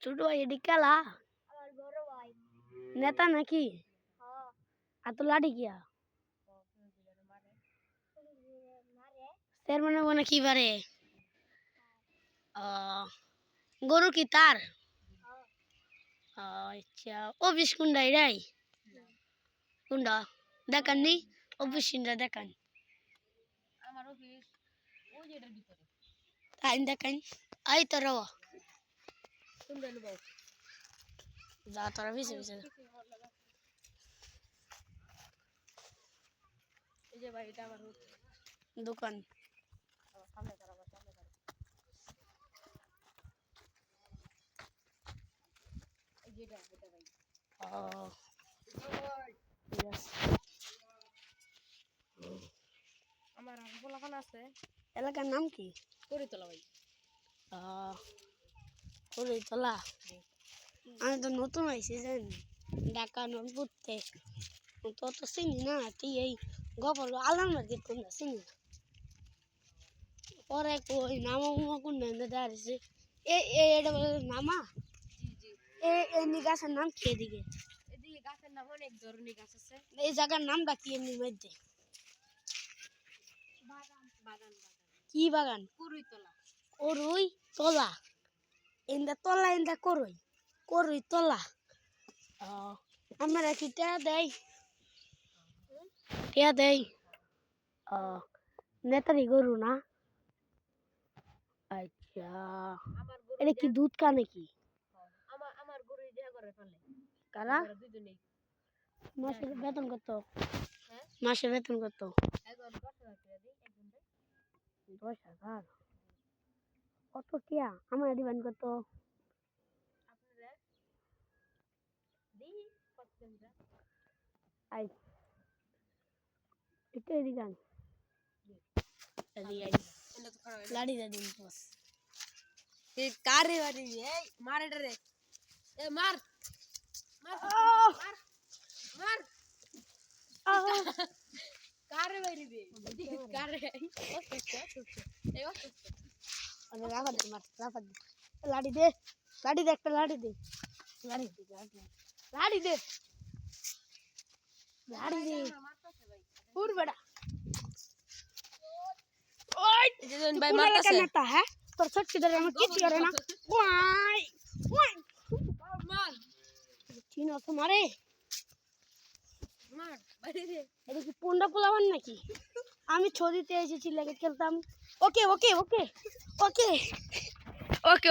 ছোট ভাই এটি খেলা আমার বড় ভাই। নেতা নাকি হ্যাঁ। আর তো লাঠি কিয়া মারে। চেয়ারম্যানে মনে কি পারে গরু কি তার আচ্ছা অফিস কোনটা এরাই কোনটা দেখান নি অফিস কোনটা দেখান আমার অফিস ওই যেটার ভিতরে। তাই দেখান আই তো রও কোনটা নেব? যা তোরা পিছে পিছে এই যে ভাই এটা আমার দোকান সামনে করা আমার সামনে করা। এই যে এটা ভাই। আমার আর পোলাপান আছে। এলাকার নাম কি করিতলা ভাই। করিতলা আমি তো নতুন আইছি জানি ঢাকা নলপুরতে তো তো চিনি না তুই এই গোপাল আলাম মার্কেট কোনটা চিনি না পরে কই নামা কোন দাঁড়িয়েছে এটা বলে নামা জি জি। এমনি গাছের নাম কি এদিকে এদিকে গাছের নাম অনেক ধরনের গাছ আছে। এই জায়গার নামটা কি এমনি মধ্যে বাগান বাগান বাগান। কি বাগান করিতলা। করুই তলা ইন্দা তলা ইন্দা করুই তলা আমরা কি টিয়া দেয় নেতারি গরু না আচ্ছা আমার গরু এটা কি দুধ কানে কি আমার গরু দেয়া করে ফেলে। কারা দুজনেই। মাসের বেতন কত হ্যাঁ মাসের বেতন কত এখন 10,000 টাকা দিই একজনকে। 10,000 কত টিয়া আমার দিবেন কত আপনারা দিই কত দিন আই এটা দিগান এটা তো খারাপ। লাড়ি দে দিন বস এই কারে বাড়ি এই মার এটা রে এ মার মার মার মার কারে বাড়ি দে কারে এই অসুস্থ আমি রাফা দে লাড়ি দে একটা লাড়ি দে লাড়ি দে মারতাছে ভাই। পুর বেড়া ওই এই যে ভাই মারতাছে নেতা হ্যাঁ তোর ছোট্টি ধরে আমার কিছু করে না ওয়াই ওয়াই মার চিনো তোমারে মার বাড়ি দে। এটা কি পুন্ডা পোলাবান নাকি আমি ছদিতে এসেছি লেগে খেলতাম ওকে ওকে ওকে ওকে ওকে